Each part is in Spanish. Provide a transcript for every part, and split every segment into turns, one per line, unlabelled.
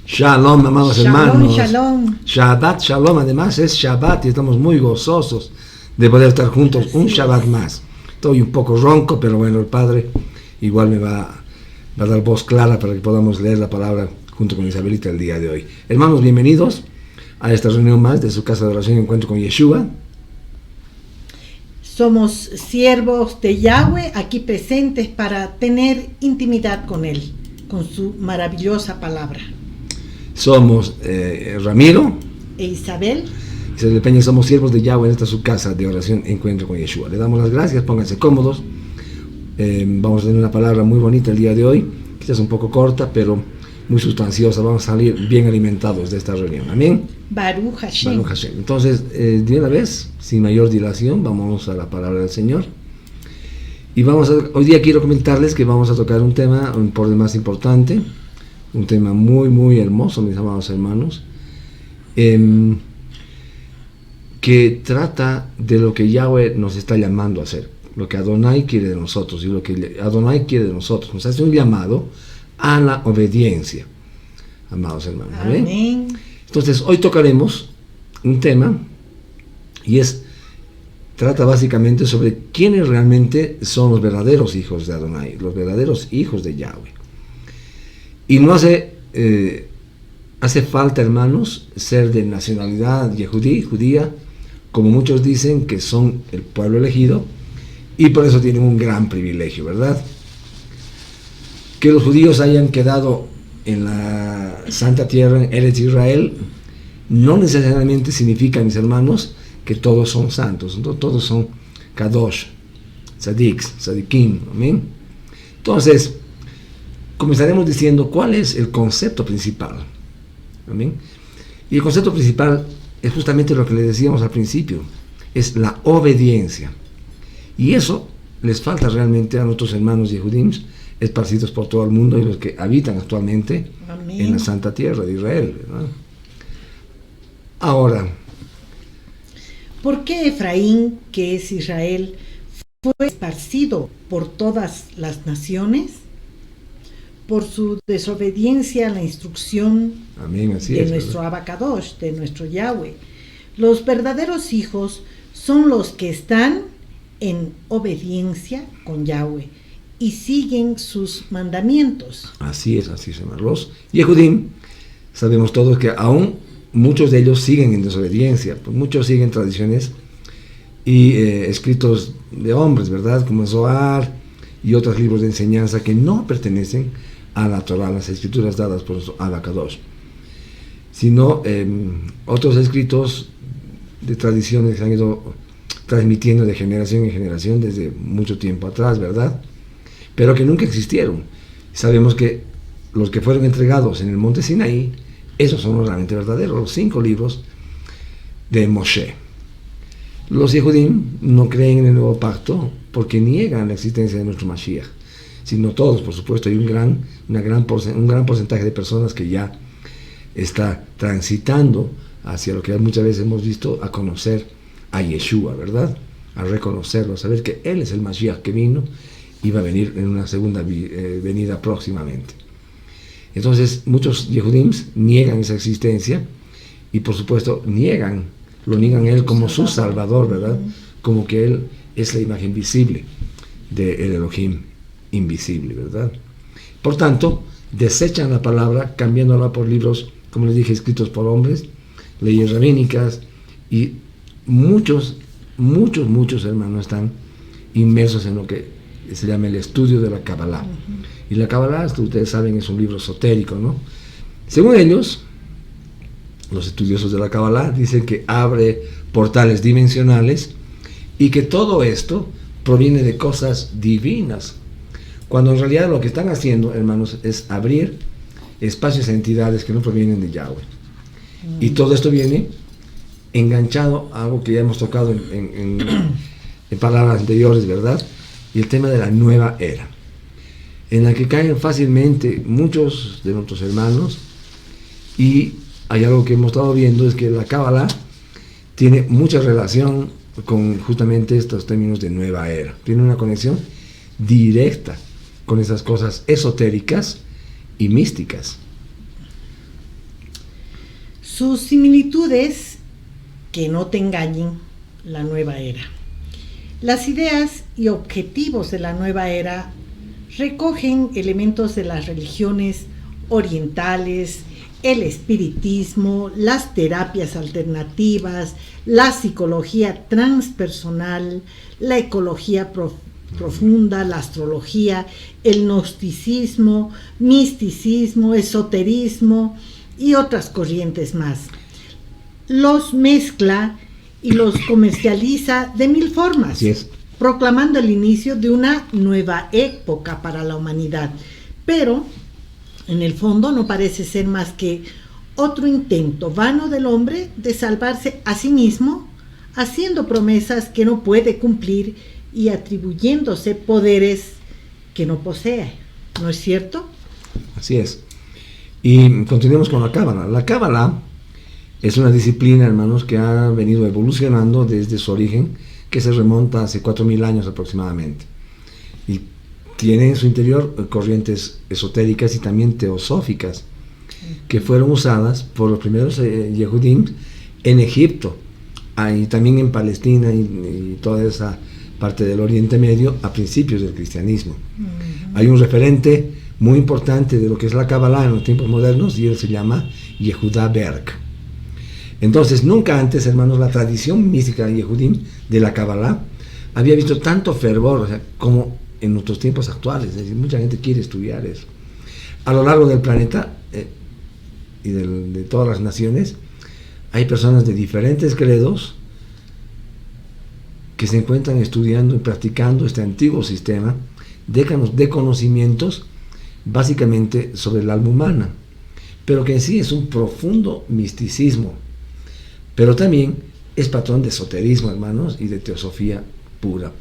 Shalom, amados
Shalom,
hermanos.
shalom.
Shabbat, shalom. Además es Shabbat y estamos muy gozosos de poder estar juntos un Shabbat más. Estoy un poco ronco, pero bueno, el Padre igual me va a dar voz clara para que podamos leer la palabra junto con Isabelita el día de hoy. Hermanos, bienvenidos a esta reunión más de su casa de oración Encuentro con Yeshua.
Somos siervos de Yahweh aquí presentes para tener intimidad con Él, con su maravillosa palabra.
Somos Ramiro
E Isabel
Peña, somos siervos de Yahweh en esta su casa de oración Encuentro con Yeshua. Le damos las gracias, pónganse cómodos. Vamos a tener una palabra muy bonita el día de hoy, quizás un poco corta, pero muy sustanciosa. Vamos a salir bien alimentados de esta reunión. Amén.
Baruch Hashem.
Baruch Hashem. Entonces, de una vez, sin mayor dilación, vamos a la palabra del Señor. Y hoy día quiero comentarles que vamos a tocar un tema por demás importante, un tema muy, muy hermoso, mis amados hermanos, que trata de lo que Yahweh nos está llamando a hacer, lo que Adonai quiere de nosotros y lo que Adonai quiere de nosotros. Nos hace un llamado a la obediencia, amados hermanos.
Amén.
Entonces, hoy tocaremos un tema y trata básicamente sobre quiénes realmente son los verdaderos hijos de Adonai, los verdaderos hijos de Yahweh. Y no hace falta, hermanos, ser de nacionalidad judía, como muchos dicen que son el pueblo elegido, y por eso tienen un gran privilegio, ¿verdad? Que los judíos hayan quedado en la Santa Tierra, en Eretz Israel, no necesariamente significa, mis hermanos, que todos son santos, no todos son Kadosh, Tzadikim, amén. Entonces, comenzaremos diciendo cuál es el concepto principal, amén. Y el concepto principal es justamente lo que le decíamos al principio, es la obediencia. Y eso les falta realmente a nuestros hermanos Yehudim esparcidos por todo el mundo y los que habitan actualmente
Amén.
En la Santa Tierra de Israel, ¿verdad? Ahora,
¿por qué Efraín, que es Israel, fue esparcido por todas las naciones? Por su desobediencia a la instrucción
amén, así
de
es,
nuestro
¿verdad?
Abacadosh, de nuestro Yahweh. Los verdaderos hijos son los que están en obediencia con Yahweh y siguen sus mandamientos.
Así es, hermanos. Los Yehudim, sabemos todos que aún muchos de ellos siguen en desobediencia, pues muchos siguen tradiciones y escritos de hombres, ¿verdad? Como el Zohar y otros libros de enseñanza que no pertenecen a la Torah, las escrituras dadas por Abacadosh, sino otros escritos de tradiciones que se han ido transmitiendo de generación en generación desde mucho tiempo atrás, ¿verdad? Pero que nunca existieron. Sabemos que los que fueron entregados en el monte Sinaí, esos son los realmente verdaderos, los 5 libros de Moshe. Los Yehudim no creen en el nuevo pacto porque niegan la existencia de nuestro Mashiach, sino todos, por supuesto. Hay un gran porcentaje de personas que ya está transitando hacia lo que muchas veces hemos visto, a conocer a Yeshua, ¿verdad? A reconocerlo, a saber que Él es el Mashiach que vino y va a venir en una segunda venida próximamente. Entonces, muchos Yehudim niegan esa existencia y, por supuesto, lo niegan a Él como su Salvador, ¿verdad? Como que Él es la imagen visible del Elohim invisible, ¿verdad? Por tanto, desechan la palabra, cambiándola por libros, como les dije, escritos por hombres, leyes rabínicas, y muchos hermanos están inmersos en lo que se llama el estudio de la Kabbalah. Y la Kabbalah, ustedes saben, es un libro esotérico, ¿no? Según ellos, los estudiosos de la Kabbalah dicen que abre portales dimensionales y que todo esto proviene de cosas divinas, cuando en realidad lo que están haciendo, hermanos, es abrir espacios a entidades que no provienen de Yahweh. Y todo esto viene enganchado a algo que ya hemos tocado en palabras anteriores, ¿verdad? Y el tema de la nueva era, en la que caen fácilmente muchos de nuestros hermanos. Y hay algo que hemos estado viendo, es que la Kabbalah tiene mucha relación con justamente estos términos de nueva era. Tiene una conexión directa con esas cosas esotéricas y místicas.
Sus similitudes, que no te engañen, la nueva era. Las ideas y objetivos de la nueva era recogen elementos de las religiones orientales, el espiritismo, las terapias alternativas, la psicología transpersonal, la ecología profunda, la astrología, el gnosticismo, misticismo, esoterismo y otras corrientes más. Los mezcla y los comercializa de mil formas,
Así es.
proclamando el inicio de una nueva época para la humanidad. Pero, en el fondo, no parece ser más que otro intento vano del hombre de salvarse a sí mismo, haciendo promesas que no puede cumplir y atribuyéndose poderes que no posee. ¿No es cierto?
Así es. Y continuemos con la Cábala. La Cábala es una disciplina, hermanos, que ha venido evolucionando desde su origen, que se remonta hace 4.000 años aproximadamente. Y tiene en su interior corrientes esotéricas y también teosóficas, que fueron usadas por los primeros Yehudim en Egipto, y también en Palestina y toda esa parte del Oriente Medio a principios del cristianismo. Uh-huh. Hay un referente muy importante de lo que es la Kabbalah en los tiempos modernos, y él se llama Yehuda Berg. Entonces, nunca antes, hermanos, la tradición mística de Yehudim de la Kabbalah había visto tanto fervor, o sea, como en nuestros tiempos actuales. Es decir, mucha gente quiere estudiar eso. A lo largo del planeta y de todas las naciones, hay personas de diferentes credos que se encuentran estudiando y practicando este antiguo sistema de conocimientos básicamente sobre el alma humana, pero que en sí es un profundo misticismo, pero también es patrón de esoterismo, hermanos, y de teosofía pura.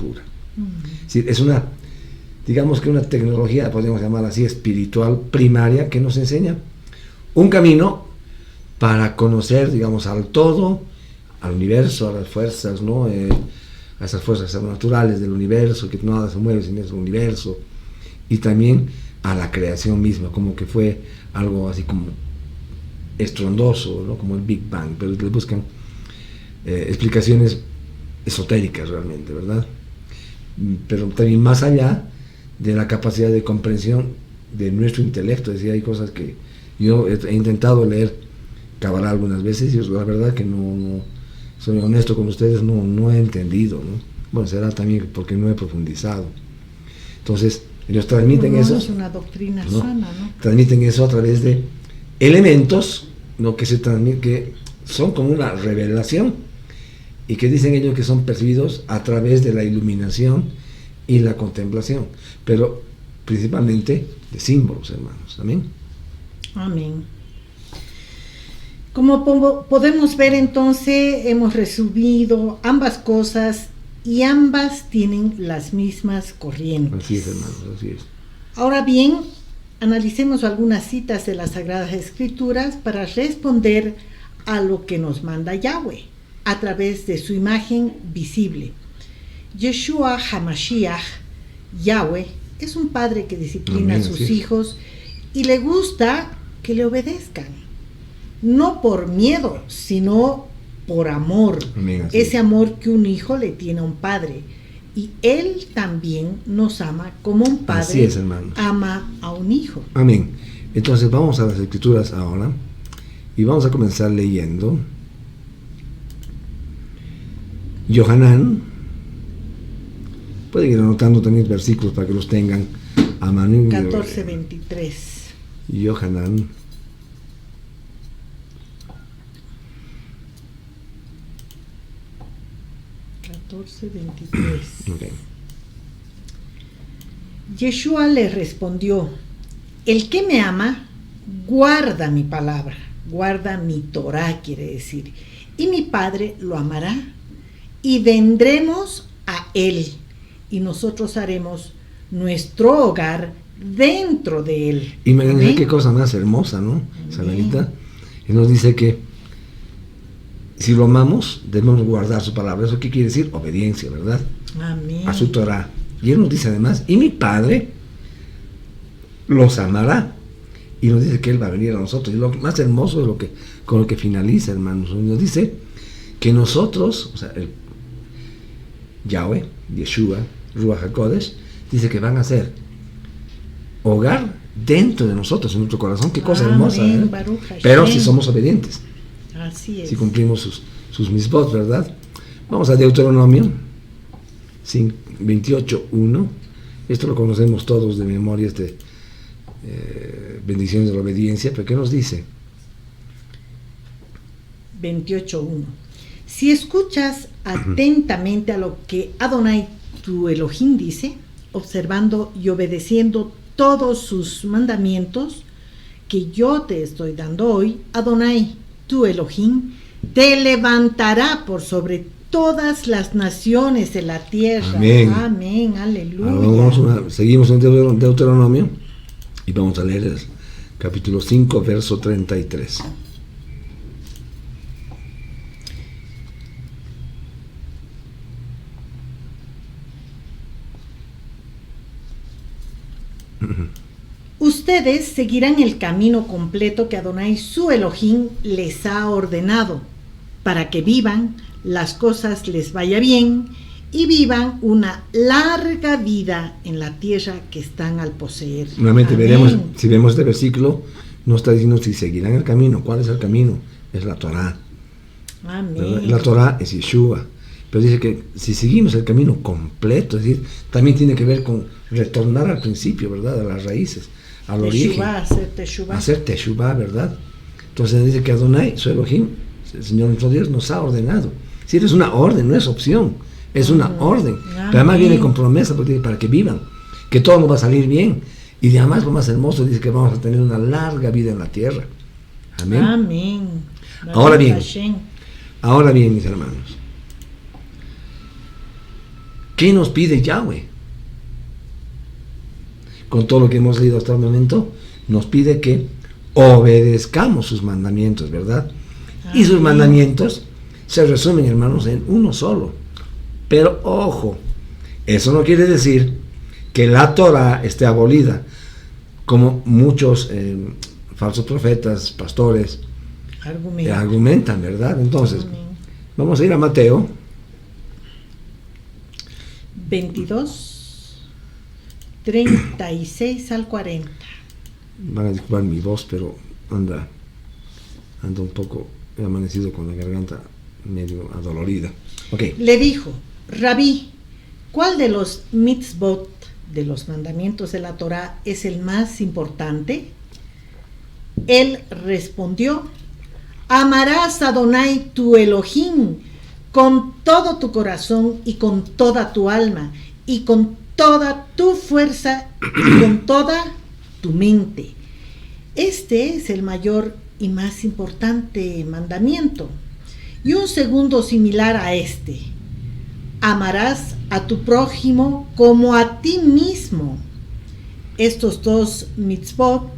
Es decir, es una, digamos que una tecnología, podemos llamarla así, espiritual primaria, que nos enseña un camino para conocer, digamos, al todo, al universo, a las fuerzas, ¿no? A esas fuerzas naturales del universo, que nada se mueve sin ese universo, y también a la creación misma, como que fue algo así como estrondoso, ¿no? Como el Big Bang, pero le buscan explicaciones esotéricas realmente, ¿verdad? Pero también más allá de la capacidad de comprensión de nuestro intelecto. Es decir, hay cosas que yo he intentado leer Kabbalah algunas veces, y la verdad que no soy honesto con ustedes, no he entendido, ¿no? Bueno, será también porque no he profundizado. Entonces, ellos transmiten eso.
Es una doctrina sana, ¿no?
Transmiten eso a través de elementos, ¿no? Que son como una revelación, y que dicen ellos que son percibidos a través de la iluminación y la contemplación, pero principalmente de símbolos, hermanos. Amén.
Amén. Como podemos ver, entonces, hemos resumido ambas cosas y ambas tienen las mismas corrientes.
Así es, hermanos, así es.
Ahora bien, analicemos algunas citas de las Sagradas Escrituras para responder a lo que nos manda Yahweh a través de su imagen visible. Yeshua HaMashiach, Yahweh, es un padre que disciplina a sus hijos y le gusta que le obedezcan. No por miedo, sino por amor.
Amén,
ese amor que un hijo le tiene a un padre. Y él también nos ama como un padre ama a un hijo.
Amén. Entonces vamos a las Escrituras ahora y vamos a comenzar leyendo Yohanan. Pueden ir anotando también versículos para que los tengan a mano.
14:23.
Yohanan
14:23.
Okay.
Yeshua le respondió: el que me ama guarda mi palabra, guarda mi Torah, quiere decir, y mi Padre lo amará, y vendremos a él, y nosotros haremos nuestro hogar dentro de él.
Imagínense qué cosa más hermosa, ¿no? Sabanita, y nos dice que si lo amamos, debemos guardar su palabra. ¿Eso qué quiere decir? Obediencia, ¿verdad?
Amén.
A su Torah. Y él nos dice además, y mi Padre los amará, y nos dice que Él va a venir a nosotros. Y lo más hermoso es con lo que finaliza, hermanos. Nos dice que nosotros, o sea, el Yahweh, Yeshua, Ruach HaKodesh, dice que van a ser hogar dentro de nosotros, en nuestro corazón. Qué cosa hermosa, ¿eh? Pero si somos obedientes,
así es,
si cumplimos sus misbot, ¿verdad? Vamos a Deuteronomio 28:1. Esto lo conocemos todos de memoria, bendiciones de la obediencia. Pero ¿qué nos dice?
28:1. Si escuchas atentamente a lo que Adonai tu Elohim dice, observando y obedeciendo todos sus mandamientos que yo te estoy dando hoy, Adonai tu Elohim te levantará por sobre todas las naciones de la tierra.
Amén.
Amén, aleluya.
Seguimos en Deuteronomio y vamos a leer el capítulo 5, verso 33.
Ustedes seguirán el camino completo que Adonai su Elohim les ha ordenado, para que vivan, las cosas les vaya bien y vivan una larga vida en la tierra que están al poseer.
Nuevamente
Amén.
veremos, si vemos este versículo, no está diciendo si seguirán el camino. ¿Cuál es el camino? Es la Torah.
Amén.
La Torah es Yeshua. Pero dice que si seguimos el camino completo, es decir, también tiene que ver con retornar al principio, ¿verdad? A las raíces, al origen. Hacer teshuvah, ¿verdad? Entonces dice que Adonai, su Elohim, el Señor nuestro Dios, nos ha ordenado. Es decir, es una orden, no es opción, es una orden. Pero además viene con promesa para que vivan, que todo nos va a salir bien. Y además lo más hermoso dice que vamos a tener una larga vida en la tierra. Amén.
Amén.
Ahora bien, mis hermanos, ¿qué nos pide Yahweh? Con todo lo que hemos leído hasta el momento, nos pide que obedezcamos sus mandamientos, ¿verdad? Amén. Y sus mandamientos se resumen, hermanos, en uno solo. Pero ojo, eso no quiere decir que la Torah esté abolida, como muchos falsos profetas, pastores, argumentan, ¿verdad? Entonces, vamos a ir a Mateo
22, 36 al 40.
Van a disculpar mi voz, pero anda un poco, he amanecido con la garganta medio adolorida. Okay.
Le dijo: Rabí, ¿cuál de los mitzvot, de los mandamientos de la Torah, es el más importante? Él respondió: amarás a Adonai tu Elohim con todo tu corazón y con toda tu alma y con toda tu fuerza y con toda tu mente. Este es el mayor y más importante mandamiento. Y un segundo similar a este: amarás a tu prójimo como a ti mismo. Estos dos mitzvot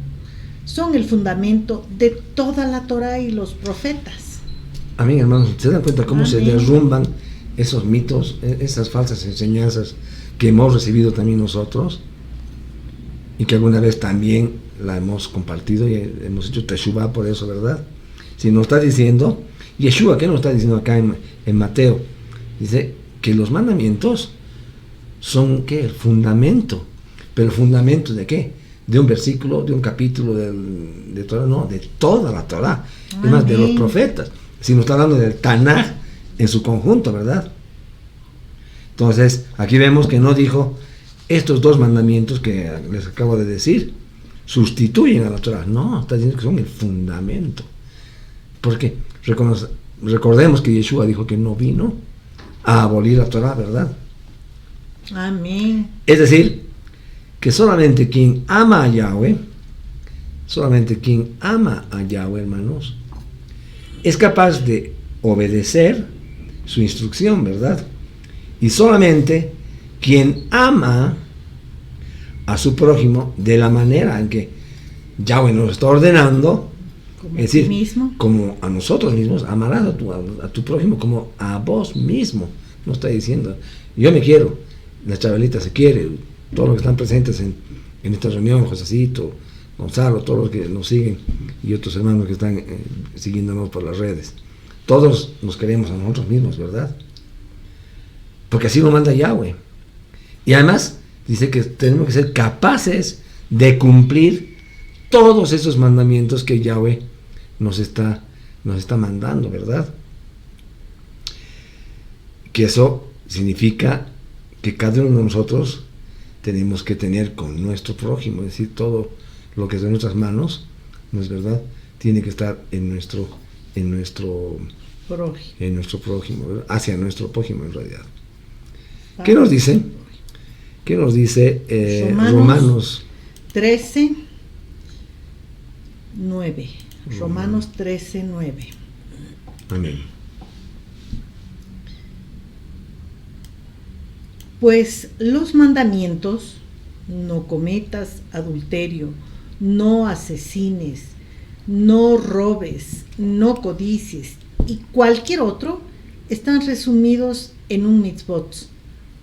son el fundamento de toda la Torah y los profetas.
Amén, hermanos. ¿Se dan cuenta cómo
Amén.
Se derrumban esos mitos, esas falsas enseñanzas que hemos recibido también nosotros y que alguna vez también la hemos compartido y hemos hecho teshuvah por eso, ¿verdad? Si nos está diciendo Yeshua, ¿qué nos está diciendo acá en Mateo? Dice que los mandamientos son, ¿qué? El fundamento. ¿Pero el fundamento de qué? De un versículo, de un capítulo de Torah, no, de toda la Torah. Es más, de los profetas. Si nos está hablando del Tanaj en su conjunto, ¿verdad? Entonces, aquí vemos que no dijo estos dos mandamientos que les acabo de decir sustituyen a la Torah. No, está diciendo que son el fundamento. Porque recordemos que Yeshua dijo que no vino a abolir la Torah, ¿verdad?
Amén.
Es decir, que solamente quien ama a Yahweh, hermanos, es capaz de obedecer su instrucción, ¿verdad? Y solamente quien ama a su prójimo de la manera en que Yahweh nos está ordenando,
Como
es decir,
mismo.
como a nosotros mismos, amarás a tu prójimo como a vos mismo. No está diciendo, yo me quiero, la chavalita se quiere, todos los que están presentes en esta reunión, Josecito, Gonzalo, todos los que nos siguen y otros hermanos que están siguiéndonos por las redes. Todos nos queremos a nosotros mismos, ¿verdad? Porque así lo manda Yahweh. Y además dice que tenemos que ser capaces de cumplir todos esos mandamientos que Yahweh nos está mandando, ¿verdad? Que eso significa que cada uno de nosotros tenemos que tener con nuestro prójimo, es decir, todo lo que es de nuestras manos, ¿no es verdad? Tiene que estar en nuestro prójimo, ¿verdad? Hacia nuestro prójimo en realidad. ¿Qué nos dice? ¿Qué nos dice Romanos
13, 9? Romanos 13, 9.
Amén.
Pues los mandamientos: no cometas adulterio, no asesines, no robes, no codicies y cualquier otro, están resumidos en un mitzvot: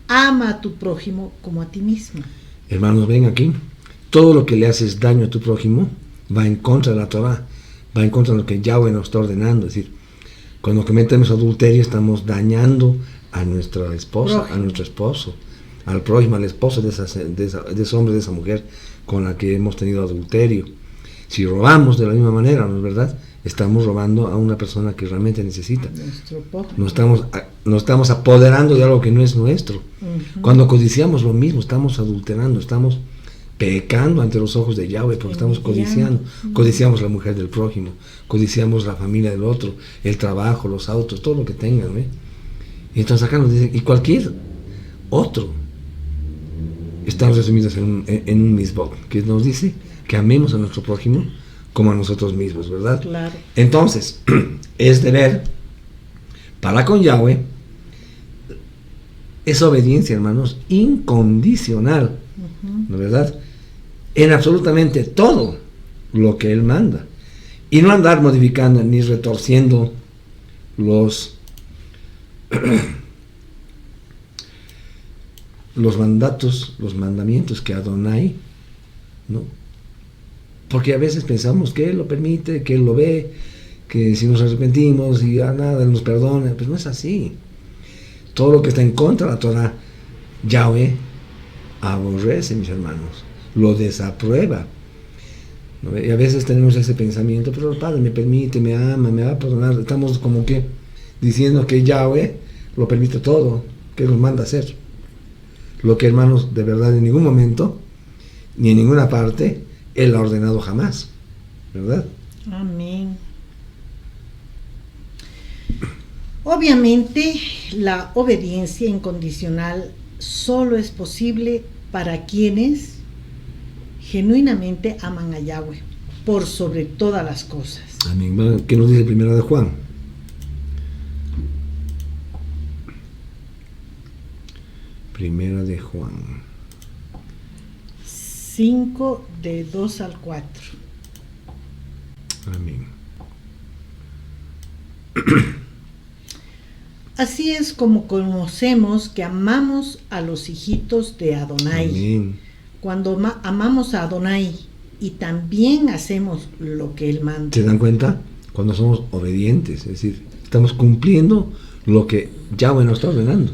ama a tu prójimo como a ti mismo.
Hermanos, ven aquí. Todo lo que le haces daño a tu prójimo va en contra de la Torah, va en contra de lo que Yahweh nos está ordenando. Es decir, cuando cometemos adulterio estamos dañando a nuestra esposa, prójimo, a nuestro esposo, al prójimo, al esposo de ese hombre, de esa mujer con la que hemos tenido adulterio. Si robamos de la misma manera, ¿no es verdad? Estamos robando a una persona que realmente necesita. Nos estamos apoderando de algo que no es nuestro. Uh-huh. Cuando codiciamos lo mismo, estamos adulterando, estamos pecando ante los ojos de Yahweh, porque estamos codiciando. Codiciamos la mujer del prójimo, codiciamos la familia del otro, el trabajo, los autos, todo lo que tengan, ¿eh? Y entonces acá nos dicen, y cualquier otro, estamos resumidos en un mitzvot, que nos dice que amemos a nuestro prójimo como a nosotros mismos, ¿verdad?
Claro.
Entonces, es deber para con Yahweh, es obediencia, hermanos, incondicional, uh-huh, ¿no es verdad? En absolutamente todo lo que Él manda. Y no andar modificando ni retorciendo los mandamientos que Adonai, ¿no? Porque a veces pensamos que Él lo permite, que Él lo ve, que si nos arrepentimos y a nada Él nos perdona. Pues no es así. Todo lo que está en contra de la Torah, Yahweh aborrece, mis hermanos, lo desaprueba, ¿no? Y a veces tenemos ese pensamiento, pero el Padre me permite, me ama, me va a perdonar. Estamos como que diciendo que Yahweh lo permite todo, que nos manda hacer. Lo que, hermanos, de verdad en ningún momento, ni en ninguna parte, Él ha ordenado jamás, ¿verdad?
Amén. Obviamente, la obediencia incondicional solo es posible para quienes genuinamente aman a Yahweh por sobre todas las cosas.
Amén. ¿Qué nos dice Primera de Juan? Primera de Juan
5, de 2 al 4.
Amén.
Así es como conocemos que amamos a los hijitos de Adonai.
Amén.
Cuando amamos a Adonai y también hacemos lo que Él manda.
¿Se dan cuenta? Cuando somos obedientes, es decir, estamos cumpliendo lo que Yahweh nos está ordenando.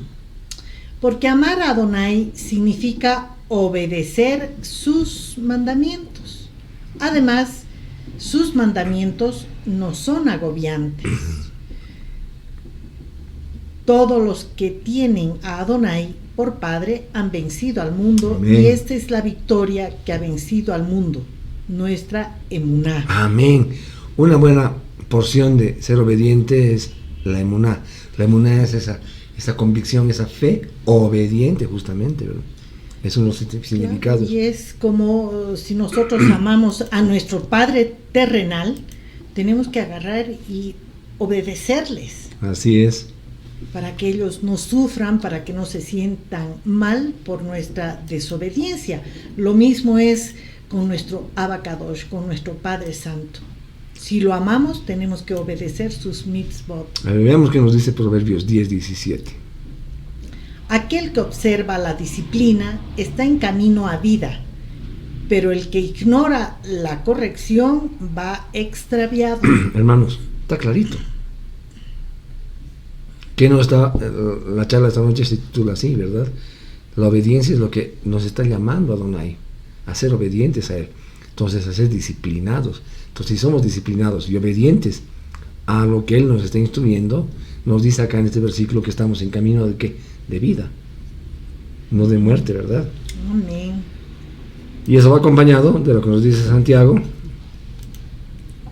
Porque amar a Adonai significa obedecer sus mandamientos. Además, sus mandamientos no son agobiantes. Todos los que tienen a Adonai por Padre han vencido al mundo. Amén. Y esta es la victoria que ha vencido al mundo, nuestra emuná.
Amén. Una buena porción de ser obediente es la emuná. La emuná es esa convicción, esa fe obediente, justamente, ¿verdad? Es uno de los significados.
Y es como si nosotros amamos a nuestro Padre terrenal, tenemos que agarrar y obedecerles.
Así es.
Para que ellos no sufran, para que no se sientan mal por nuestra desobediencia. Lo mismo es con nuestro Abba Kadosh, con nuestro Padre Santo. Si lo amamos, tenemos que obedecer sus mitzvot.
Veamos qué nos dice Proverbios 10:17.
Aquel que observa la disciplina está en camino a vida, pero el que ignora la corrección va extraviado.
Hermanos, está clarito. Que no está, la charla de esta noche se titula así, ¿verdad? La obediencia es lo que nos está llamando a Adonai, a ser obedientes a Él. Entonces, a ser disciplinados. Entonces, si somos disciplinados y obedientes a lo que Él nos está instruyendo, nos dice acá en este versículo que estamos en camino de ¿qué? De vida, no de muerte, ¿verdad?
Amén.
Y eso va acompañado de lo que nos dice Santiago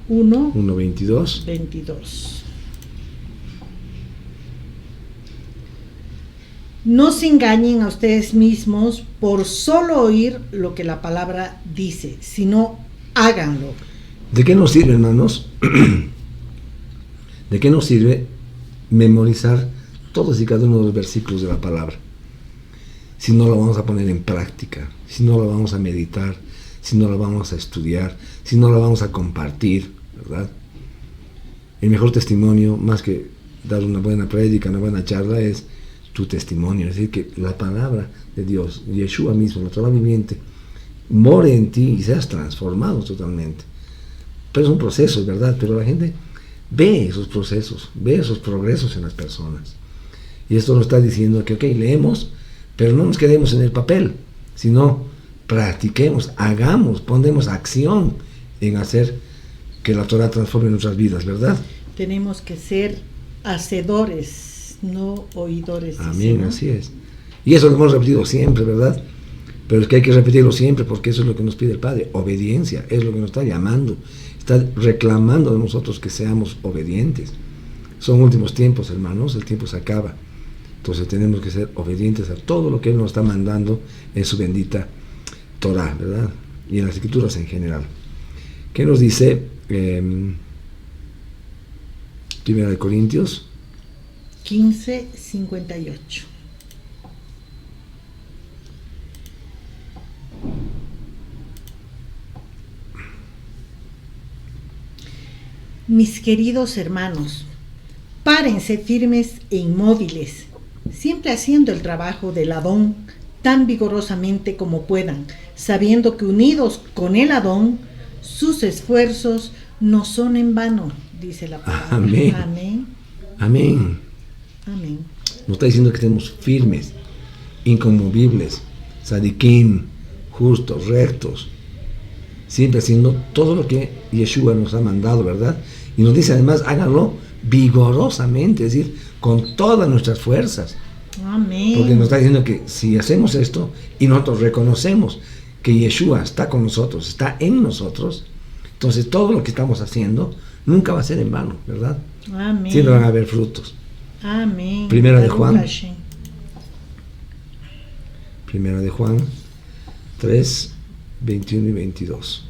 1:22.
1:22.
No se engañen a ustedes mismos por solo oír lo que la palabra dice, sino háganlo.
¿De qué nos sirve, hermanos? ¿De qué nos sirve memorizar todos y cada uno de los versículos de la palabra si no lo vamos a poner en práctica, si no lo vamos a meditar, si no lo vamos a estudiar, si no lo vamos a compartir, ¿verdad? El mejor testimonio, más que dar una buena prédica, una buena charla, es tu testimonio, es decir, que la palabra de Dios, Yeshua mismo, la Torah viviente, more en ti y seas transformado totalmente. Pero es un proceso, ¿verdad? Pero la gente ve esos procesos, ve esos progresos en las personas. Y esto nos está diciendo que, ok, leemos, pero no nos quedemos en el papel, sino practiquemos, hagamos, pondremos acción en hacer que la Torah transforme nuestras vidas, ¿verdad?
Tenemos que ser hacedores, no oidores.
Amén,
¿no?
así es. Y eso lo hemos repetido siempre, ¿verdad? Pero es que hay que repetirlo siempre porque eso es lo que nos pide el Padre, obediencia, es lo que nos está llamando, está reclamando de nosotros que seamos obedientes. Son últimos tiempos, hermanos, el tiempo se acaba. Entonces tenemos que ser obedientes a todo lo que Él nos está mandando en su bendita Torah, ¿verdad? Y en las Escrituras en general. ¿Qué nos dice Primera de Corintios
15:58? Mis queridos hermanos, párense firmes e inmóviles, siempre haciendo el trabajo del Adón tan vigorosamente como puedan, sabiendo que unidos con el Adón, sus esfuerzos no son en vano, dice la palabra.
Amén.
Amén.
Amén.
Amén.
Nos está diciendo que estemos firmes, inconmovibles, sadiquim, justos, rectos, siempre haciendo todo lo que Yeshua nos ha mandado, ¿verdad? Y nos dice además, háganlo vigorosamente, es decir, con todas nuestras fuerzas.
Amén.
Porque nos está diciendo que si hacemos esto y nosotros reconocemos que Yeshua está con nosotros, está en nosotros, entonces todo lo que estamos haciendo nunca va a ser en vano, ¿verdad?
Amén.
Siempre van a haber frutos.
Amén.
Primera de
Baruch
Juan.
Hashem.
Primera de Juan 3, 21 y 22.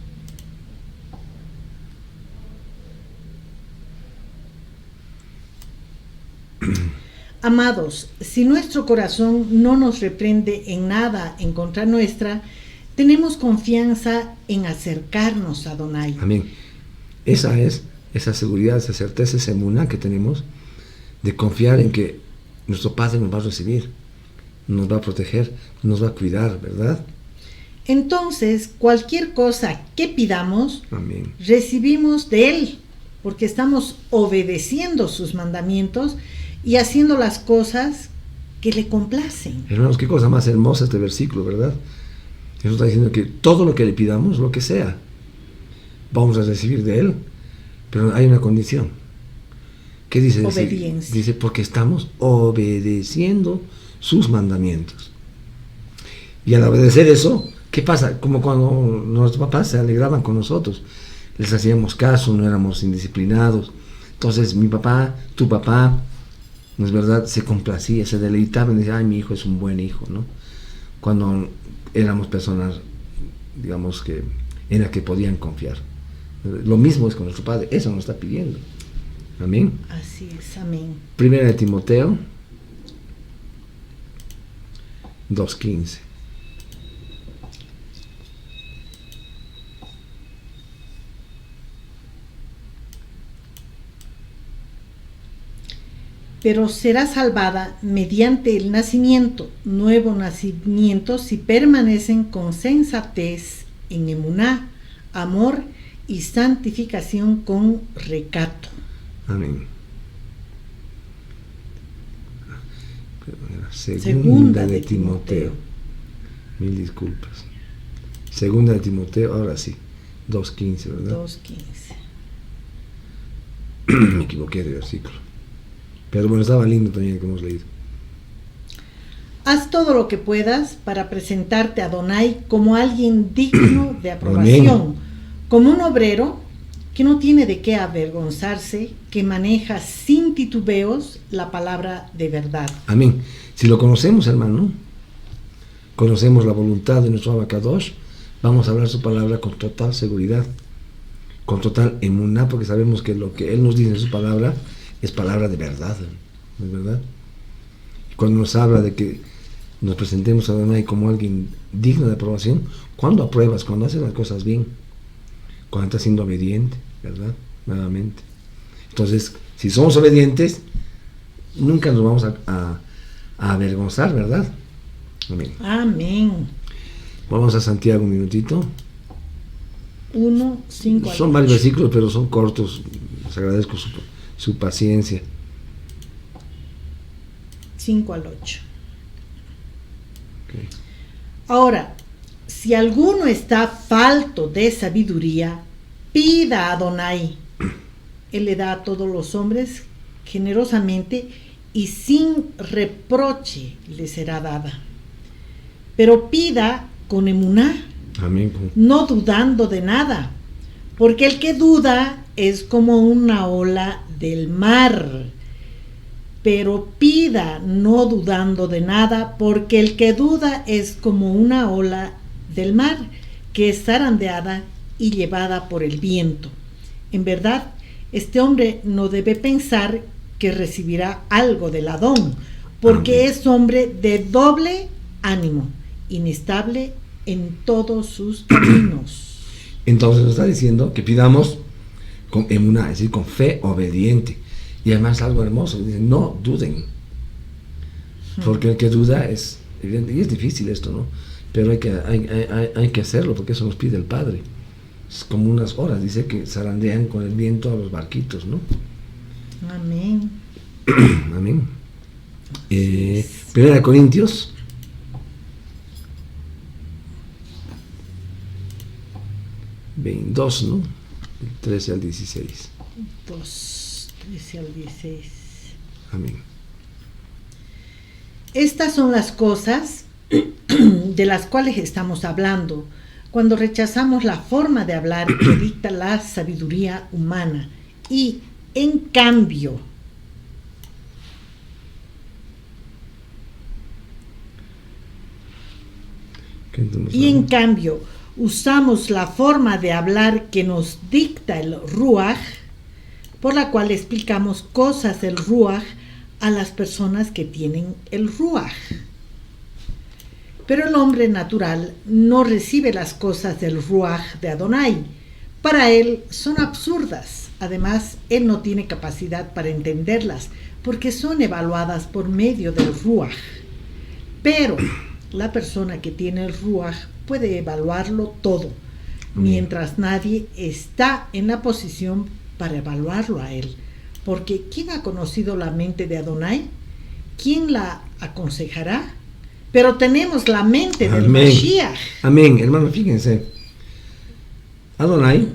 Amados, si nuestro corazón no nos reprende en nada en contra nuestra, tenemos confianza en acercarnos a Adonai.
Amén. Esa es esa seguridad, esa certeza, esa emuná que tenemos de confiar en que nuestro Padre nos va a recibir, nos va a proteger, nos va a cuidar, ¿verdad?
Entonces, cualquier cosa que pidamos,
Amén.
recibimos de Él, porque estamos obedeciendo sus mandamientos y haciendo las cosas que le complacen.
Hermanos, qué cosa más hermosa este versículo, ¿verdad? Jesús está diciendo que todo lo que le pidamos, lo que sea, vamos a recibir de Él, pero hay una condición. ¿Qué dice?
Obediencia.
Dice, porque estamos obedeciendo sus mandamientos. Y al obedecer eso, ¿qué pasa? Como cuando nuestros papás se alegraban con nosotros, les hacíamos caso, no éramos indisciplinados. Entonces mi papá, tu papá, ¿no es verdad? Se complacía, se deleitaba y decía, ay, mi hijo es un buen hijo, ¿no? Cuando éramos personas, digamos, que en las que podían confiar. Lo mismo es con nuestro Padre, eso nos está pidiendo. Amén.
Así es, amén.
Primera de Timoteo 2:15.
Pero será salvada mediante el nacimiento, nuevo nacimiento, si permanecen con sensatez en emuná, amor y santificación con recato.
Amén.
Segunda de Timoteo.
Mil disculpas. Segunda de Timoteo, ahora sí. 2:15, ¿verdad?
2:15.
Me equivoqué de versículo. Pero bueno, estaba lindo también el que hemos leído.
Haz todo lo que puedas para presentarte a Adonai como alguien digno de aprobación,
Amén.
como un obrero que no tiene de qué avergonzarse, que maneja sin titubeos la palabra de verdad.
Amén. Si lo conocemos, hermano, conocemos la voluntad de nuestro Abacadosh, vamos a hablar su palabra con total seguridad, con total emuná, porque sabemos que lo que Él nos dice en su palabra es palabra de verdad, ¿no es verdad? Cuando nos habla de que nos presentemos a Adonai como alguien digno de aprobación, ¿cuándo apruebas? Cuando haces las cosas bien, cuando estás siendo obediente, ¿verdad? Nuevamente. Entonces, si somos obedientes, nunca nos vamos a avergonzar, ¿verdad? Amén.
Amén.
Vamos a Santiago un minutito.
1, 5 al
Son varios
8.
versículos, pero son cortos. Les agradezco su paciencia.
5 al 8.
Okay.
Ahora, si alguno está falto de sabiduría, pida a Adonai. Él le da a todos los hombres generosamente y sin reproche le será dada. Pero pida con emuná,
Amén.
no dudando de nada, porque el que duda es como una ola del mar. Pero pida no dudando de nada, porque el que duda es como una ola del mar, que es zarandeada y llevada por el viento. En verdad, este hombre no debe pensar que recibirá algo del Adón, porque
Amén.
es hombre de doble ánimo, inestable en todos sus caminos.
Entonces nos está diciendo que pidamos con emuná, es decir, con fe obediente. Y además algo hermoso, dice, no duden. Porque el que duda es evidente, y es difícil esto, ¿no? Pero hay que hacerlo, porque eso nos pide el Padre. Es como unas horas, dice que zarandean con el viento a los barquitos, ¿no?
Amén.
Amén. 1 Corintios 22, ¿no? Del 13 al 16.
2, 13 al 16.
Amén.
Estas son las cosas de las cuales estamos hablando cuando rechazamos la forma de hablar que dicta la sabiduría humana y en cambio usamos la forma de hablar que nos dicta el Ruach, por la cual explicamos cosas del Ruach a las personas que tienen el Ruach. Pero el hombre natural no recibe las cosas del Ruach de Adonai. Para él son absurdas. Además, él no tiene capacidad para entenderlas, porque son evaluadas por medio del Ruach. Pero la persona que tiene el Ruach puede evaluarlo todo, mientras nadie está en la posición para evaluarlo a él. Porque ¿quién ha conocido la mente de Adonai? ¿Quién la aconsejará? Pero tenemos la mente del Mashiach.
Amén, hermano, fíjense. Adonai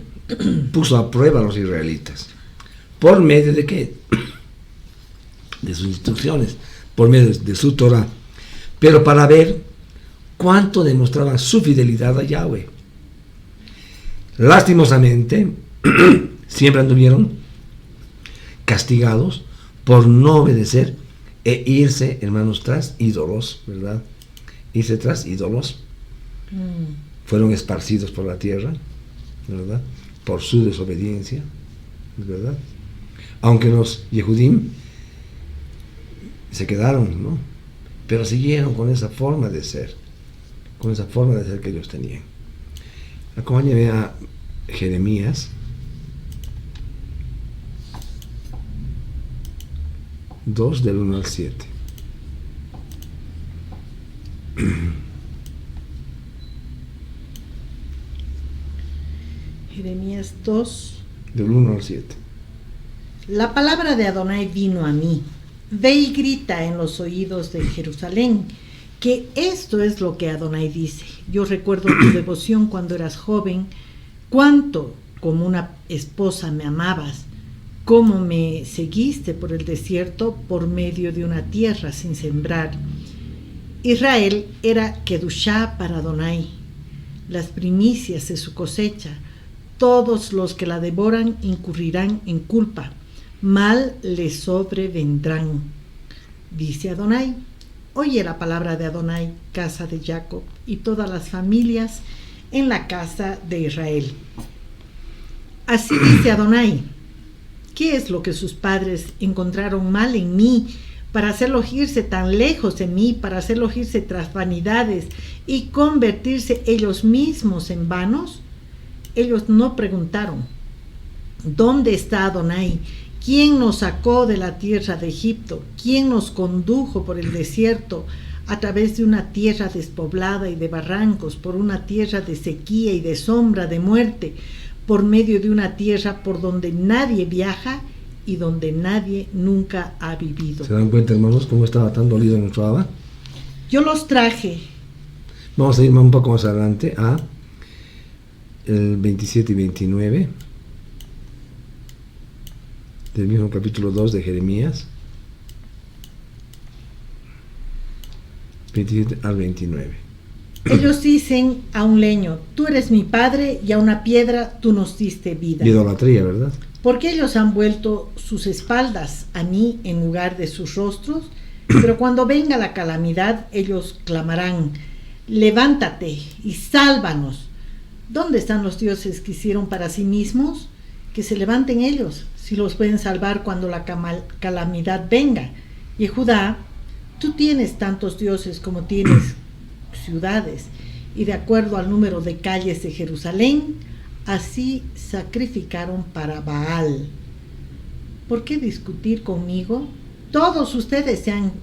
puso a prueba a los israelitas. ¿Por medio de qué? De sus instrucciones, por medio de su Torah. Pero para ver cuánto demostraban su fidelidad a Yahweh. Lastimosamente, siempre anduvieron castigados por no obedecer e irse, hermanos, tras ídolos, ¿verdad? Irse tras ídolos. Fueron esparcidos por la tierra, ¿verdad? Por su desobediencia, ¿verdad? Aunque los Yehudim se quedaron, ¿no? Pero siguieron con esa forma de ser, que ellos tenían. Acompáñame a Jeremías 2 del 1 al 7.
Jeremías 2.
Del 1 al 7.
La palabra de Adonai vino a mí. Ve y grita en los oídos de Jerusalén, que esto es lo que Adonai dice. Yo recuerdo tu devoción cuando eras joven, cuánto como una esposa me amabas, cómo me seguiste por el desierto por medio de una tierra sin sembrar. Israel era Kedushá para Adonai, las primicias de su cosecha. Todos los que la devoran incurrirán en culpa, mal les sobrevendrán. Dice Adonai, oye la palabra de Adonai, casa de Jacob, y todas las familias en la casa de Israel. Así dice Adonai, ¿qué es lo que sus padres encontraron mal en mí para hacerlos irse tan lejos de mí, para hacerlos irse tras vanidades y convertirse ellos mismos en vanos? Ellos no preguntaron, ¿dónde está Adonai? ¿Quién nos sacó de la tierra de Egipto? ¿Quién nos condujo por el desierto a través de una tierra despoblada y de barrancos, por una tierra de sequía y de sombra de muerte, por medio de una tierra por donde nadie viaja y donde nadie nunca ha vivido?
¿Se dan cuenta, hermanos, cómo estaba tan dolido nuestro Abba?
Yo los traje.
Vamos a ir un poco más adelante a el 27 y 29 del mismo capítulo 2 de Jeremías, 27 al 29.
Ellos dicen a un leño, tú eres mi padre, y a una piedra tú nos diste vida.
Idolatría, ¿verdad?
Porque ellos han vuelto sus espaldas a mí en lugar de sus rostros, pero cuando venga la calamidad, ellos clamarán, levántate y sálvanos. ¿Dónde están los dioses que hicieron para sí mismos? Que se levanten ellos, si los pueden salvar cuando la calamidad venga. Y Judá, tú tienes tantos dioses como tienes ciudades, y de acuerdo al número de calles de Jerusalén, así sacrificaron para Baal. ¿Por qué discutir conmigo? Todos ustedes han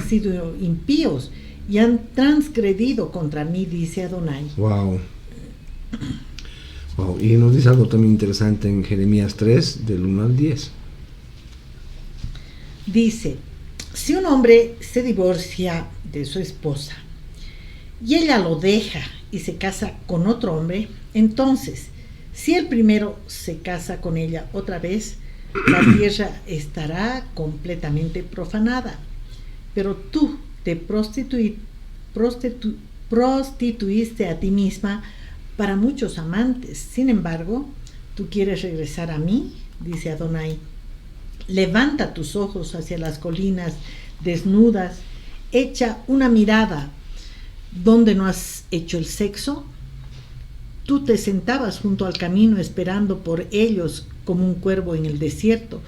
sido impíos y han transgredido contra mí, dice Adonai.
Wow. Wow. Y nos dice algo también interesante en Jeremías 3, del 1 al 10.
Dice, si un hombre se divorcia de su esposa y ella lo deja y se casa con otro hombre, entonces, si el primero se casa con ella otra vez, la tierra estará completamente profanada. Pero tú te prostituiste a ti misma para muchos amantes. Sin embargo, tú quieres regresar a mí, dice Adonai. Levanta tus ojos hacia las colinas desnudas, echa una mirada donde no has hecho el sexo. Tú te sentabas junto al camino esperando por ellos como un cuervo en el desierto.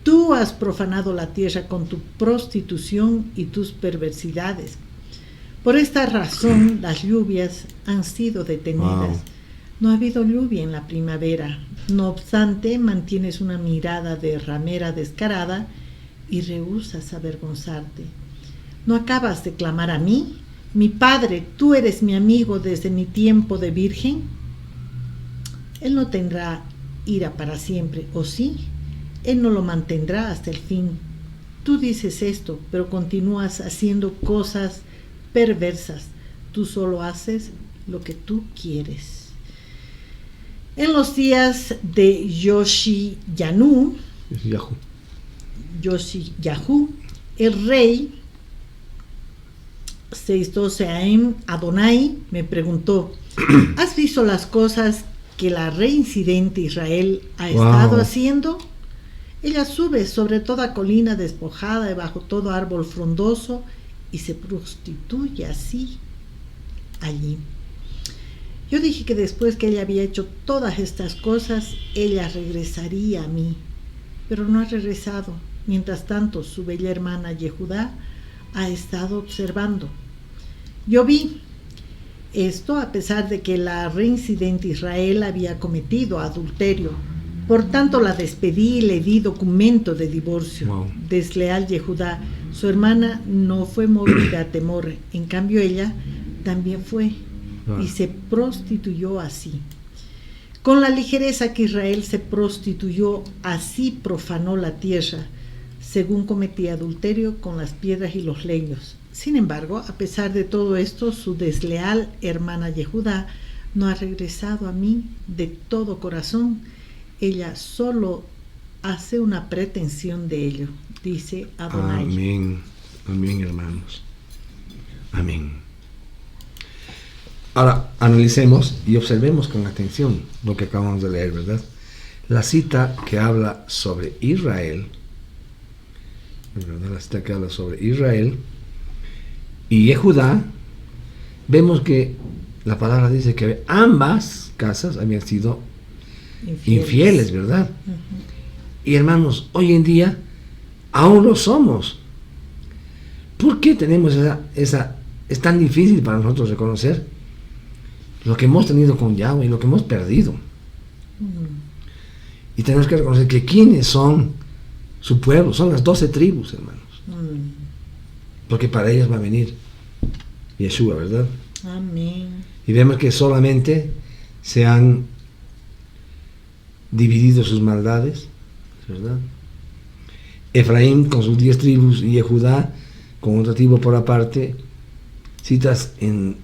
Tú has profanado la tierra con tu prostitución y tus perversidades. Por esta razón las lluvias han sido detenidas.
Wow.
No ha habido lluvia en la primavera. No obstante, mantienes una mirada de ramera descarada y rehusas avergonzarte. ¿No acabas de clamar a mí? Mi padre, tú eres mi amigo desde mi tiempo de virgen. Él no tendrá ira para siempre, ¿o sí? Él no lo mantendrá hasta el fin. Tú dices esto, pero continúas haciendo cosas perversas. Tú solo haces lo que tú quieres. En los días de Yoshiyahu, el rey 6:12 AM, Adonai me preguntó, ¿has visto las cosas que la reincidente Israel ha estado haciendo? Ella sube sobre toda colina despojada y bajo todo árbol frondoso y se prostituye así allí. Yo dije que después que ella había hecho todas estas cosas, ella regresaría a mí, pero no ha regresado. Mientras tanto, su bella hermana Yehudá ha estado observando. Yo vi esto a pesar de que la reincidente Israel había cometido adulterio. Por tanto, la despedí y le di documento de divorcio.
Wow.
Desleal Yehudá, su hermana no fue movida a temor, en cambio ella también fue y se prostituyó así. Con la ligereza que Israel se prostituyó, así profanó la tierra, según cometía adulterio con las piedras y los leños. Sin embargo, a pesar de todo esto, su desleal hermana Yehudá no ha regresado a mí de todo corazón. Ella solo hace una pretensión de ello, dice Adonai.
Amén, amén, hermanos. Amén. Ahora, analicemos y observemos con atención lo que acabamos de leer, ¿verdad? La cita que habla sobre Israel, ¿verdad? La cita que habla sobre Israel y Yehudá, vemos que la palabra dice que ambas casas habían sido infieles, ¿verdad? Y hermanos, hoy en día aún lo somos. ¿Por qué tenemos esa es tan difícil para nosotros reconocer lo que hemos tenido con Yahweh y lo que hemos perdido? Y tenemos que reconocer que quiénes son su pueblo, son las 12 tribus, hermanos. Porque para ellas va a venir Yeshua, ¿verdad?
Amén.
Y vemos que solamente se han dividido sus maldades, ¿verdad? Efraín con sus 10 tribus y Judá con otra tribu por aparte, citas en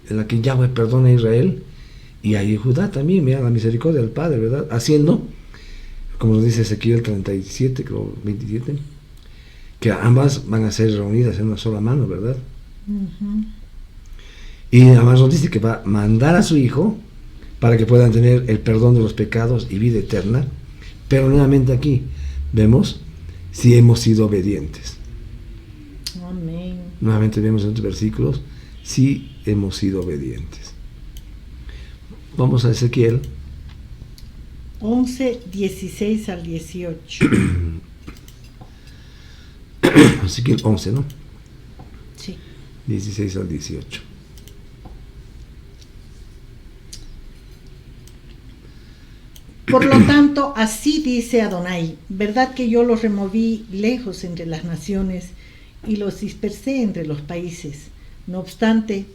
la que Yahweh perdona a Israel y a Judá también, mira la misericordia del Padre, ¿verdad? Haciendo, como nos dice Ezequiel 37, creo 27, que ambas van a ser reunidas en una sola mano, ¿verdad? Y además nos dice que va a mandar a su Hijo para que puedan tener el perdón de los pecados y vida eterna. Pero nuevamente aquí vemos si hemos sido obedientes.
Amén.
Nuevamente vemos en estos versículos si hemos sido obedientes. Vamos a Ezequiel
11, 16 al 18.
Ezequiel 11, ¿no?
Sí.
16 al 18.
Por lo tanto, así dice Adonai, verdad que yo los removí lejos entre las naciones y los dispersé entre los países. No obstante,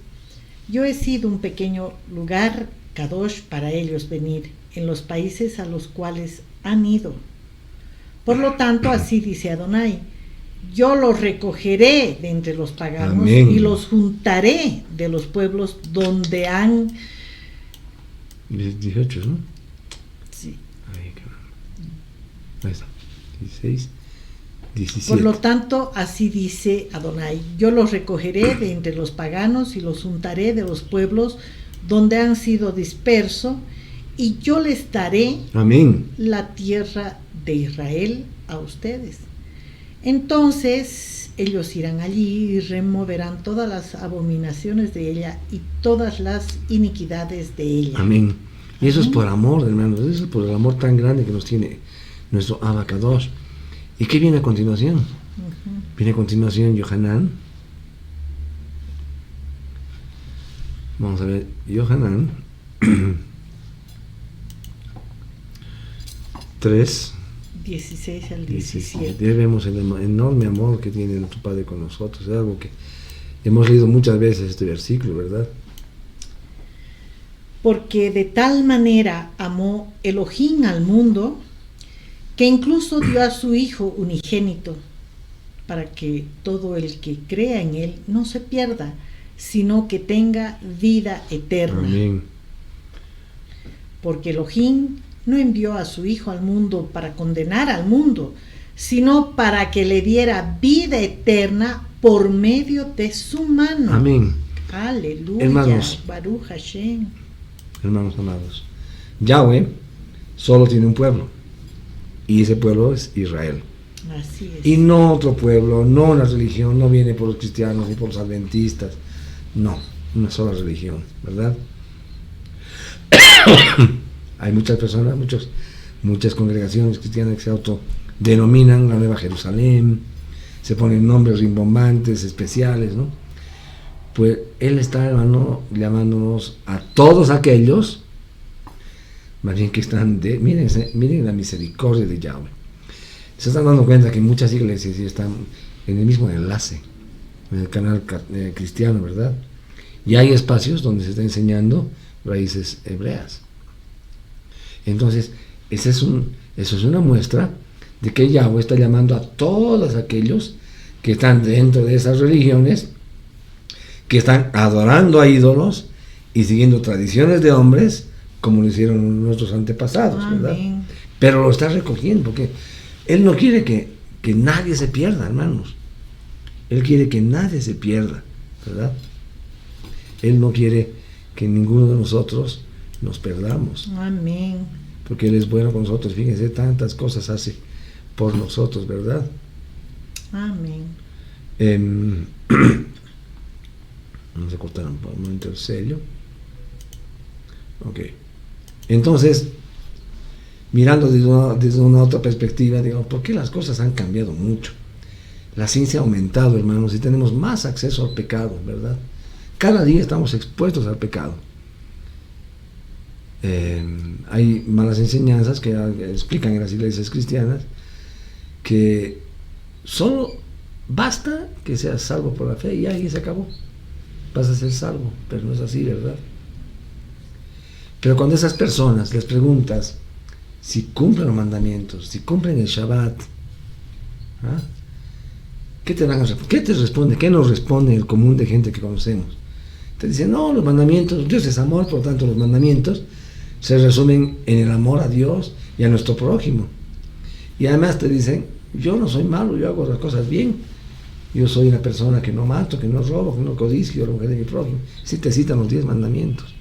yo he sido un pequeño lugar, Kadosh, para ellos venir, en los países a los cuales han ido. Por lo tanto, así dice Adonai, yo los recogeré de entre los paganos. Amén. Y los juntaré de los pueblos donde han...
18, ¿no?
Sí.
Ahí está. 16, 17.
Por lo tanto, así dice Adonai, yo los recogeré de entre los paganos y los juntaré de los pueblos donde han sido dispersos, y yo les daré
Amén.
La tierra de Israel a ustedes. Entonces ellos irán allí y removerán todas las abominaciones de ella y todas las iniquidades de ella.
Amén. Y eso es por amor, hermanos, eso es por el amor tan grande que nos tiene nuestro Abba Kadosh. ¿Y qué viene a continuación? Viene a continuación Yohanan. Vamos a ver, Yohanan 3,
16 al 17.
Ya vemos el enorme amor que tiene nuestro Padre con nosotros. Es algo que hemos leído muchas veces este versículo, ¿verdad?
Porque de tal manera amó Elohim al mundo, que incluso dio a su Hijo unigénito, para que todo el que crea en Él no se pierda, sino que tenga vida eterna.
Amén.
Porque Elohim no envió a su Hijo al mundo para condenar al mundo, sino para que le diera vida eterna por medio de su mano.
Amén.
Aleluya.
Hermanos,
Baruch Hashem.
Hermanos amados, Yahweh solo tiene un pueblo, y ese pueblo es Israel.
Así es.
Y no otro pueblo, no una religión, no viene por los cristianos ni por los adventistas, no, una sola religión, ¿verdad? Hay muchas personas, muchas congregaciones cristianas que se autodenominan la Nueva Jerusalén, se ponen nombres rimbombantes, especiales, ¿no? Pues Él está, hermano, llamándonos a todos aquellos, más bien que están miren la misericordia de Yahweh. Se están dando cuenta que muchas iglesias están en el mismo enlace, en el canal cristiano, ¿verdad? Y hay espacios donde se está enseñando raíces hebreas. Entonces, eso es una muestra de que Yahweh está llamando a todos aquellos que están dentro de esas religiones, que están adorando a ídolos y siguiendo tradiciones de hombres, como lo hicieron nuestros antepasados, ¿verdad?
Amén.
Pero lo está recogiendo, porque Él no quiere que nadie se pierda, hermanos. Él quiere que nadie se pierda, ¿verdad? Él no quiere que ninguno de nosotros nos perdamos,
Amén.
porque Él es bueno con nosotros. Fíjense, tantas cosas hace por nosotros, ¿verdad?
Amén.
Vamos a cortar un momento el sello. Ok. Entonces, mirando desde una otra perspectiva, digamos, ¿por qué las cosas han cambiado mucho? La ciencia ha aumentado, hermanos, y tenemos más acceso al pecado, ¿verdad? Cada día estamos expuestos al pecado. Hay malas enseñanzas que explican en las iglesias cristianas que solo basta que seas salvo por la fe y ahí se acabó. Vas a ser salvo, pero no es así, ¿verdad? Pero cuando esas personas les preguntas si cumplen los mandamientos, si cumplen el Shabbat, ¿ah? ¿Qué te van a responder? ¿Qué te responde? ¿Qué nos responde el común de gente que conocemos? Te dicen, no, los mandamientos, Dios es amor, por tanto los mandamientos se resumen en el amor a Dios y a nuestro prójimo. Y además te dicen, yo no soy malo, yo hago las cosas bien. Yo soy una persona que no mato, que no robo, que no codicio a la mujer de mi prójimo. Si te citan los 10 mandamientos.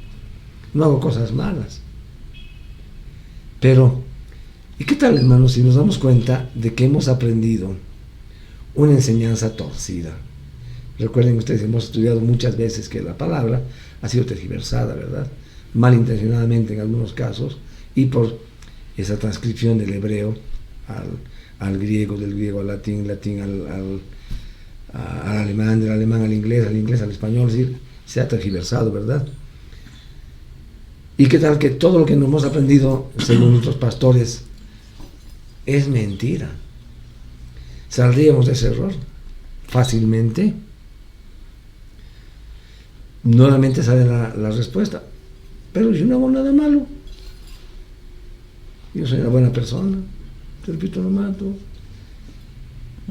No hago cosas malas. Pero, ¿y qué tal, hermanos, si nos damos cuenta de que hemos aprendido una enseñanza torcida? Recuerden ustedes, hemos estudiado muchas veces que la palabra ha sido tergiversada, ¿verdad? Malintencionadamente en algunos casos, y por esa transcripción del hebreo al griego, del griego al latín, al alemán, del alemán al inglés al español, es decir, se ha tergiversado, ¿verdad? ¿Y qué tal que todo lo que nos hemos aprendido, según nuestros pastores, es mentira? ¿Saldríamos de ese error fácilmente? Nuevamente sale la respuesta, pero yo no hago nada malo, yo soy una buena persona, te repito, no mato.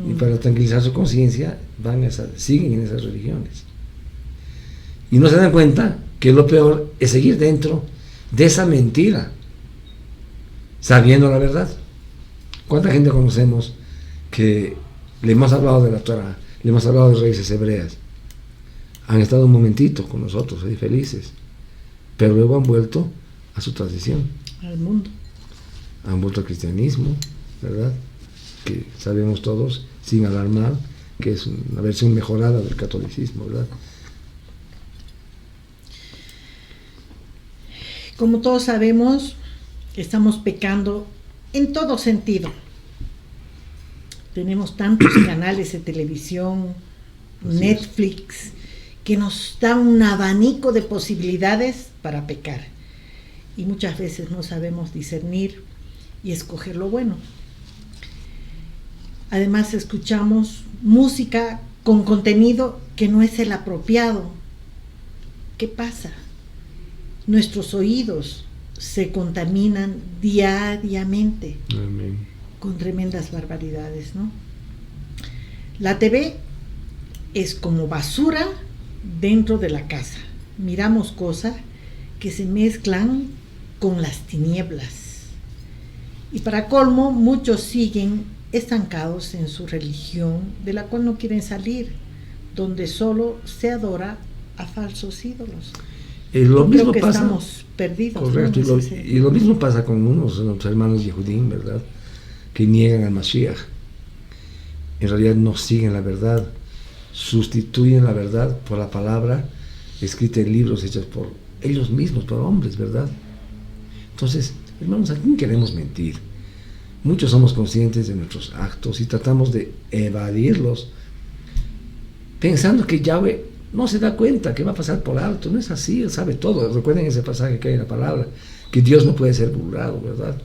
Y para tranquilizar su conciencia siguen en esas religiones y no se dan cuenta que lo peor es seguir dentro de esa mentira sabiendo la verdad. ¿Cuánta gente conocemos que le hemos hablado de la Torah, le hemos hablado de raíces hebreas, han estado un momentito con nosotros ahí felices, pero luego han vuelto a su tradición,
Al mundo.
han vuelto al cristianismo, ¿verdad? Que sabemos todos, sin alarmar, que es una versión mejorada del catolicismo, ¿verdad?
Como todos sabemos, estamos pecando en todo sentido. Tenemos tantos canales de televisión,
Así
Netflix, que nos da un abanico de posibilidades para pecar. Y muchas veces no sabemos discernir y escoger lo bueno. Además, escuchamos música con contenido que no es el apropiado. ¿Qué pasa? Nuestros oídos se contaminan diariamente.
Amén.
Con tremendas barbaridades, ¿no? La TV es como basura dentro de la casa. Miramos cosas que se mezclan con las tinieblas. Y para colmo, muchos siguen estancados en su religión, de la cual no quieren salir, donde solo se adora a falsos ídolos.
Lo mismo
creo que
pasa,
estamos perdidos.
correcto,
¿no?
y lo mismo pasa con unos hermanos Yehudim, ¿verdad? Que niegan al Mashiach. En realidad no siguen la verdad, sustituyen la verdad por la palabra escrita en libros hechos por ellos mismos, por hombres, ¿verdad? Entonces, hermanos, ¿a quién queremos mentir? Muchos somos conscientes de nuestros actos y tratamos de evadirlos, pensando que Yahweh no se da cuenta, que va a pasar por alto. No es así, Él sabe todo. Recuerden ese pasaje que hay en la palabra, que Dios no puede ser burlado, ¿verdad?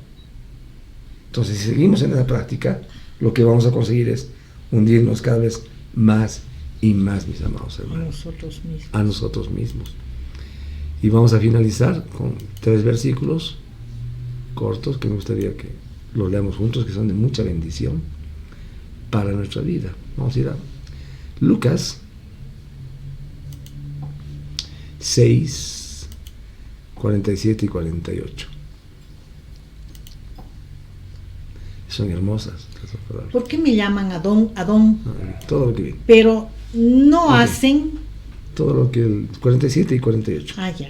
Entonces, si seguimos en esa práctica, lo que vamos a conseguir es hundirnos cada vez más y más, mis amados hermanos, a nosotros mismos. Y vamos a finalizar con 3 versículos cortos que me gustaría que los leamos juntos, que son de mucha bendición para nuestra vida. Vamos a ir a Lucas 6, 47 y 48. Son hermosas estas palabras.
¿Por qué me llaman Adón, Adón?
Todo lo que viene.
Pero no
Ok.
hacen...
Todo lo que el 47 y 48.
Ah, ya.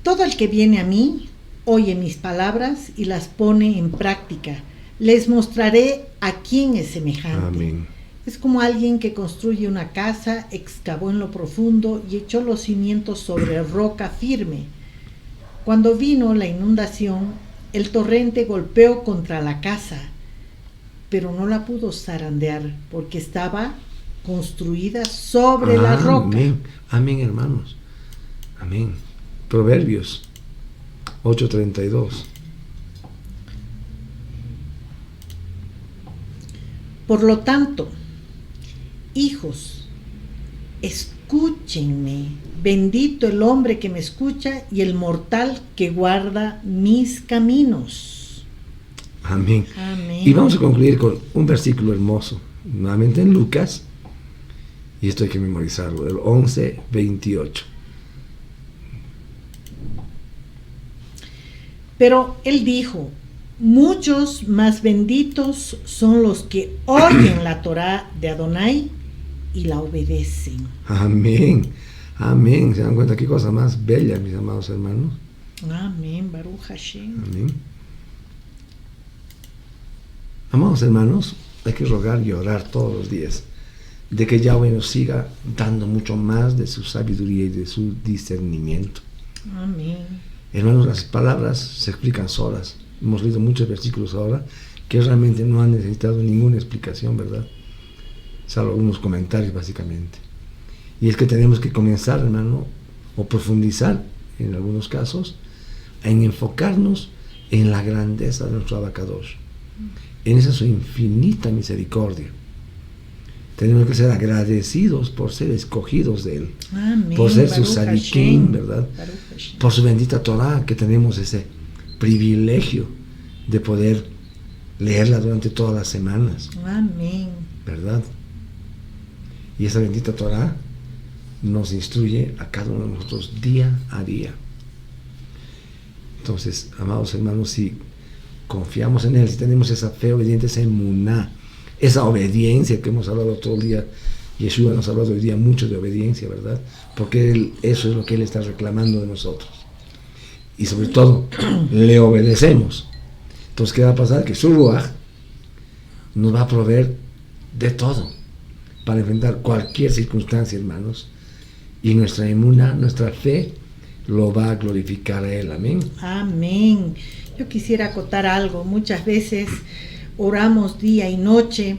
Todo el que viene a mí oye mis palabras y las pone en práctica. Les mostraré a quién es semejante.
Amén.
Es como alguien que construye una casa, excavó en lo profundo y echó los cimientos sobre roca firme. Cuando vino la inundación, el torrente golpeó contra la casa, pero no la pudo zarandear porque estaba construida sobre la roca.
Amén. Amén, hermanos. Amén. Proverbios 8:32.
Por lo tanto, hijos, escúchenme. Bendito el hombre que me escucha y el mortal que guarda mis caminos.
Amén.
Amén.
Y vamos a concluir con un versículo hermoso, nuevamente en Lucas, y esto hay que memorizarlo, el 11:28.
Pero él dijo, muchos más benditos son los que oyen la Torá de Adonai y la obedecen.
Amén. Amén. ¿Se dan cuenta qué cosa más bella, mis amados hermanos?
Amén, Baruch Hashem.
Amén. Amados hermanos, hay que rogar y orar todos los días de que Yahweh nos siga dando mucho más de su sabiduría y de su discernimiento.
Amén.
Hermanos, las palabras se explican solas. Hemos leído muchos versículos ahora que realmente no han necesitado ninguna explicación, ¿verdad? Salvo algunos comentarios, básicamente. Y es que tenemos que comenzar, hermano, o profundizar, en algunos casos, en enfocarnos en la grandeza de nuestro Abacadosh, en esa su infinita misericordia. Tenemos que ser agradecidos por ser escogidos de Él,
Amén.
por ser su
Baruch
sadiquín,
Hashem.
¿verdad?
Baruch Hashem.
Por su bendita Torah, que tenemos ese privilegio de poder leerla durante todas las semanas,
Amén.
¿verdad? Y esa bendita Torah nos instruye a cada uno de nosotros día a día. Entonces, amados hermanos, si confiamos en Él, si tenemos esa fe obediente, esa emuná, esa obediencia que hemos hablado todo el día, Yeshua nos ha hablado hoy día mucho de obediencia, ¿verdad? Porque eso es lo que Él está reclamando de nosotros. Y sobre todo, le obedecemos. Entonces, ¿qué va a pasar? Que su Ruach nos va a proveer de todo para enfrentar cualquier circunstancia, hermanos. Y nuestra emuná, nuestra fe, lo va a glorificar a Él. Amén.
Amén. Yo quisiera acotar algo. Muchas veces oramos día y noche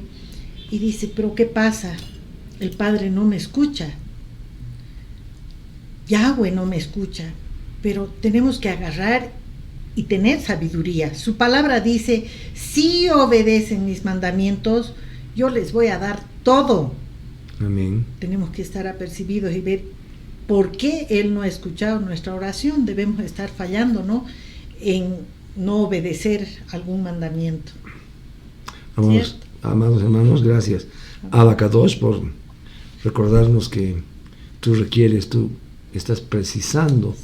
y dice, pero ¿qué pasa? El Padre no me escucha. Yahweh no me escucha. Pero tenemos que agarrar y tener sabiduría. Su palabra dice, si obedecen mis mandamientos, yo les voy a dar todo.
Amén.
Tenemos que estar apercibidos y ver por qué Él no ha escuchado nuestra oración. Debemos estar fallando, ¿no? En no obedecer algún mandamiento.
Amados hermanos, gracias a Abacadosh por recordarnos que tú estás precisando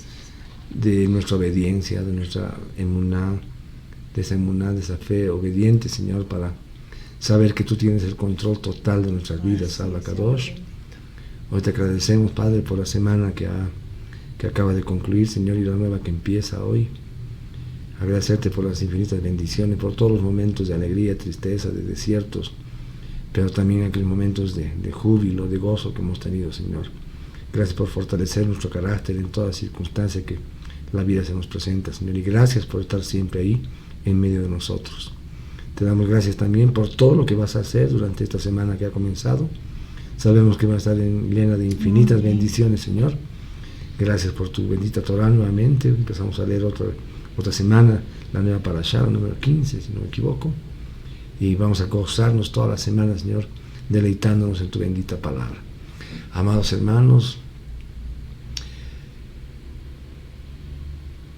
de nuestra obediencia, de nuestra emuná, de esa fe obediente, Señor, para saber que tú tienes el control total de nuestras vidas, Abacadosh. Hoy te agradecemos, Padre, por la semana que acaba de concluir, Señor, y la nueva que empieza hoy. Agradecerte por las infinitas bendiciones, por todos los momentos de alegría, tristeza, de desiertos, pero también aquellos momentos de júbilo, de gozo que hemos tenido, Señor. Gracias por fortalecer nuestro carácter en toda circunstancia que la vida se nos presenta, Señor, y gracias por estar siempre ahí en medio de nosotros. Te damos gracias también por todo lo que vas a hacer durante esta semana que ha comenzado. Sabemos que va a estar llena de infinitas bendiciones, Señor. Gracias por tu bendita Torah nuevamente. Empezamos a leer otra semana, la nueva Parashá, la número 15, si no me equivoco. Y vamos a gozarnos toda la semana, Señor, deleitándonos en tu bendita palabra. Amados hermanos,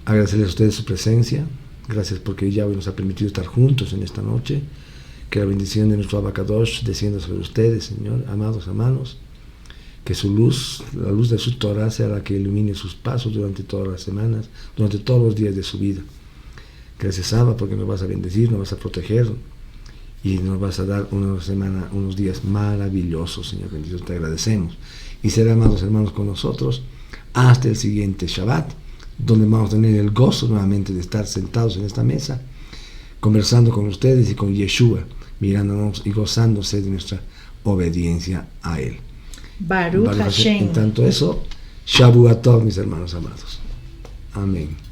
agradecerles a ustedes su presencia, Gracias porque Yahweh nos ha permitido estar juntos en esta noche. Que la bendición de nuestro Abacadosh descienda sobre ustedes, Señor, amados hermanos. Que su luz, la luz de su Torah, sea la que ilumine sus pasos durante todas las semanas, durante todos los días de su vida. Gracias, Abba, porque nos vas a bendecir, nos vas a proteger y nos vas a dar una semana, unos días maravillosos, Señor bendito. Te agradecemos. Y será, amados hermanos, con nosotros hasta el siguiente Shabbat, donde vamos a tener el gozo nuevamente de estar sentados en esta mesa, conversando con ustedes y con Yeshua, mirándonos y gozándose de nuestra obediencia a Él.
Baruch Hashem.
En tanto eso, Shabu Tov, mis hermanos amados. Amén.